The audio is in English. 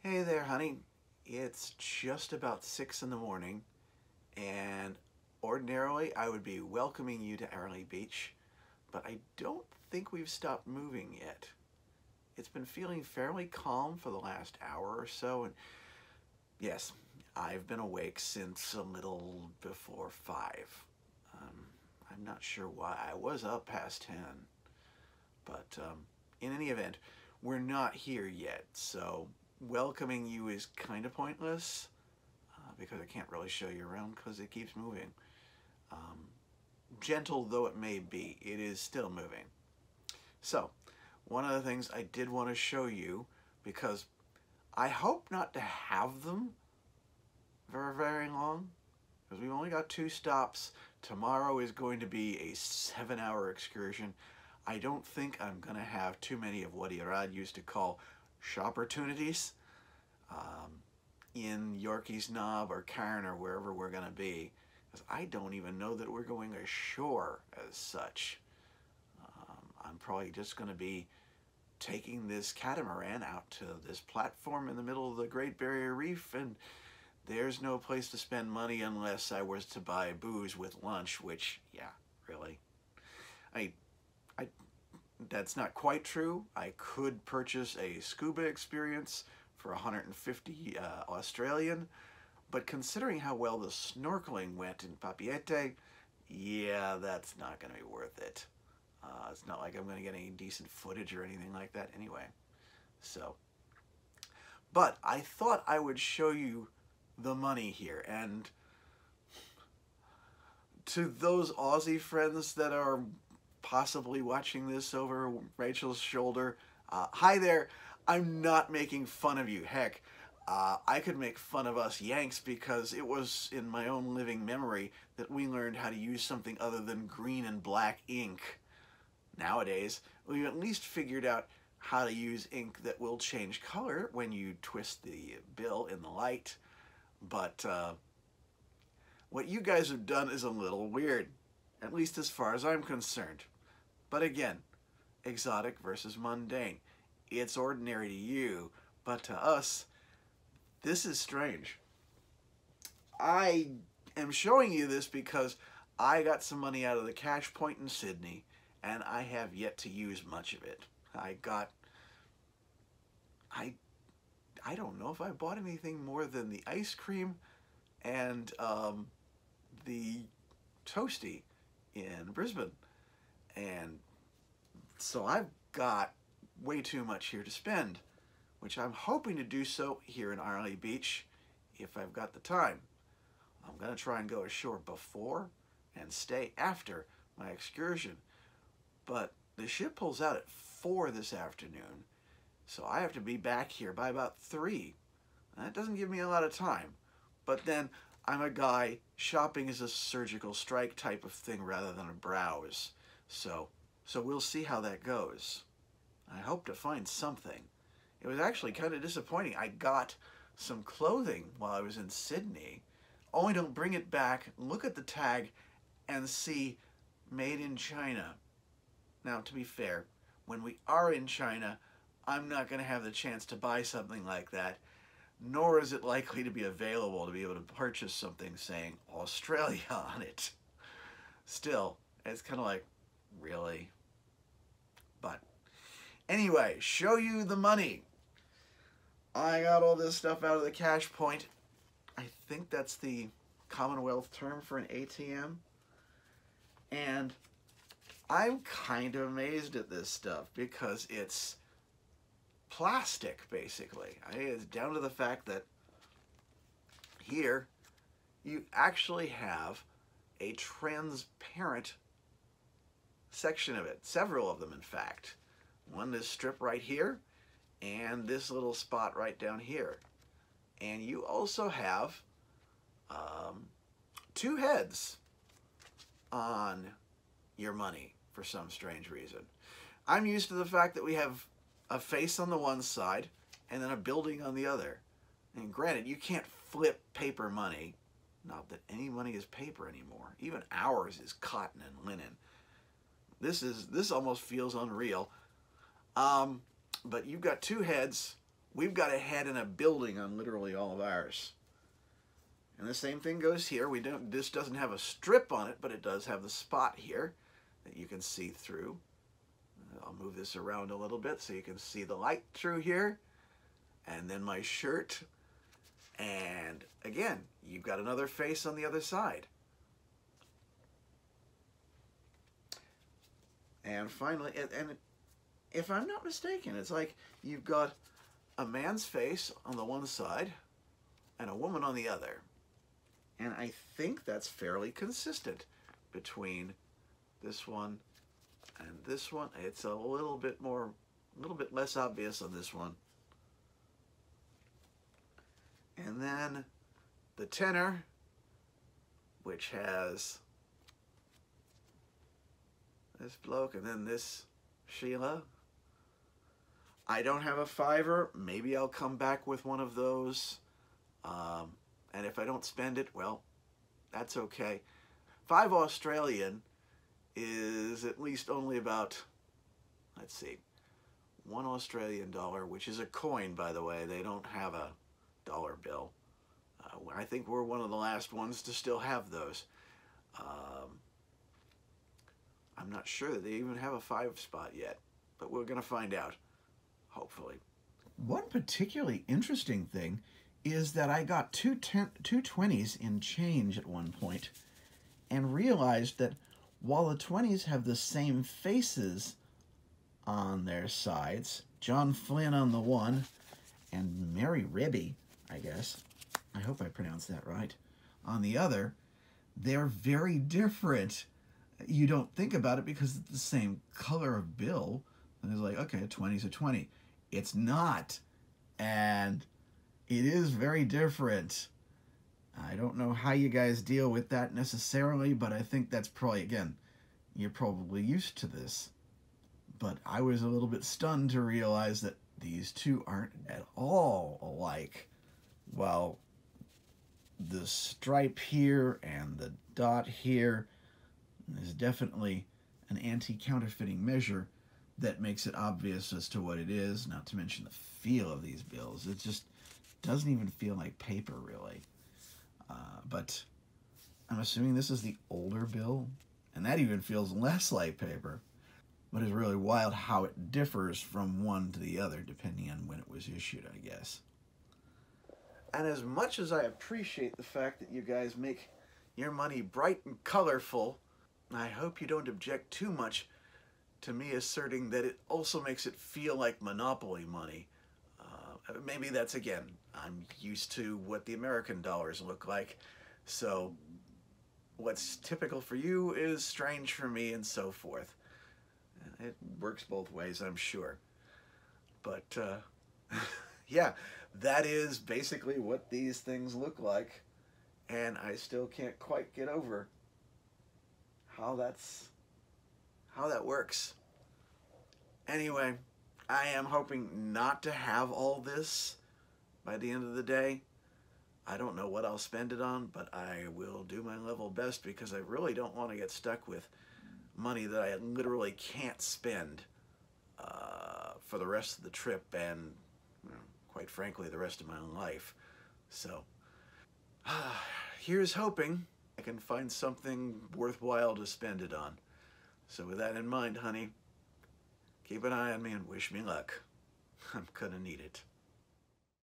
Hey there, honey. It's just about 6 in the morning, and ordinarily I would be welcoming you to Arley Beach, but I don't think we've stopped moving yet. It's been feeling fairly calm for the last hour or so, and yes, I've been awake since a little before 5. I'm not sure why. I was up past 10, but in any event, we're not here yet, so welcoming you is kind of pointless because I can't really show you around because it keeps moving. Gentle though it may be, it is still moving. So, one of the things I did want to show you, because I hope not to have them very, very long, because we've only got 2 stops. Tomorrow is going to be a 7-hour excursion. I don't think I'm going to have too many of what Irad used to call shopportunities in Yorkeys Knob or Cairn or wherever we're going to be, because I don't even know that we're going ashore as such. I'm probably just going to be taking this catamaran out to this platform in the middle of the Great Barrier Reef, and there's no place to spend money unless I was to buy booze with lunch, which, yeah, really. That's not quite true. I could purchase a scuba experience for 150 Australian, but considering how well the snorkeling went in Papeete, yeah, that's not going to be worth it. It's not like I'm going to get any decent footage or anything like that anyway. So, but I thought I would show you the money here, and to those Aussie friends that are possibly watching this over Rachel's shoulder, hi there. I'm not making fun of you. Heck, I could make fun of us Yanks because it was in my own living memory that we learned how to use something other than green and black ink. Nowadays, we've at least figured out how to use ink that will change color when you twist the bill in the light. But what you guys have done is a little weird, at least as far as I'm concerned. But again, exotic versus mundane. It's ordinary to you, but to us, this is strange. I am showing you this because I got some money out of the cash point in Sydney, and I have yet to use much of it. I don't know if I bought anything more than the ice cream and the toasty in Brisbane. And so I've got way too much here to spend, which I'm hoping to do so here in Arley Beach if I've got the time. I'm going to try and go ashore before and stay after my excursion, but the ship pulls out at 4 this afternoon, so I have to be back here by about 3. That doesn't give me a lot of time, but then I'm a guy, shopping is a surgical strike type of thing rather than a browse, so we'll see how that goes. I hope to find something. It was actually kind of disappointing. I got some clothing while I was in Sydney, only to bring it back, look at the tag, and see made in China. Now, to be fair, when we are in China, I'm not going to have the chance to buy something like that, nor is it likely to be available to be able to purchase something saying Australia on it. Still, it's kind of like, really? But anyway, show you the money. I got all this stuff out of the cash point. I think that's the Commonwealth term for an ATM. And I'm kind of amazed at this stuff because it's plastic, basically. It's down to the fact that here you actually have a transparent section of it, several of them in fact. One, this strip right here, and this little spot right down here. And you also have 2 heads on your money for some strange reason. I'm used to the fact that we have a face on the one side and then a building on the other. And granted, you can't flip paper money. Not that any money is paper anymore. Even ours is cotton and linen. This almost feels unreal. But you've got 2 heads we've got a head in a building on literally all of ours. And the same thing goes here. This doesn't have a strip on it, but it does have the spot here that you can see through. I'll move this around a little bit so you can see the light through here. And then my shirt. And again, you've got another face on the other side. And finally, and if I'm not mistaken, it's like you've got a man's face on the one side and a woman on the other. And I think that's fairly consistent between this one and this one. It's a little bit less obvious on this one. And then the tenor, which has this bloke, and then this Sheila. I don't have a $5. Maybe I'll come back with one of those. And if I don't spend it, well, that's okay. 5 Australian is at least only about, let's see, $1 Australian dollar, which is a coin, by the way. They don't have a dollar bill. I think we're one of the last ones to still have those. I'm not sure that they even have a 5 spot yet, but we're going to find out, hopefully. One particularly interesting thing is that I got two 20s in change at one point and realized that while the 20s have the same faces on their sides, John Flynn on the one and Mary Ribby, I guess, I hope I pronounced that right, on the other, they're very different. You don't think about it because it's the same color of bill. And it's like, okay, a 20's a 20. It's not. And it is very different. I don't know how you guys deal with that necessarily, but I think that's probably, again, you're probably used to this. But I was a little bit stunned to realize that these two aren't at all alike. While the stripe here and the dot here is definitely an anti-counterfeiting measure that makes it obvious as to what it is, not to mention the feel of these bills. It just doesn't even feel like paper, really. But I'm assuming this is the older bill, and that even feels less like paper. But it's really wild how it differs from one to the other, depending on when it was issued, I guess. And as much as I appreciate the fact that you guys make your money bright and colorful, I hope you don't object too much to me asserting that it also makes it feel like Monopoly money. Maybe that's, again, I'm used to what the American dollars look like, so what's typical for you is strange for me, and so forth. It works both ways, I'm sure. But, yeah, that is basically what these things look like, and I still can't quite get over how that works. Anyway, I am hoping not to have all this by the end of the day. I don't know what I'll spend it on, but I will do my level best because I really don't want to get stuck with money that I literally can't spend for the rest of the trip and, quite frankly, the rest of my life. So, here's hoping I can find something worthwhile to spend it on. So with that in mind, honey, keep an eye on me and wish me luck. I'm gonna need it.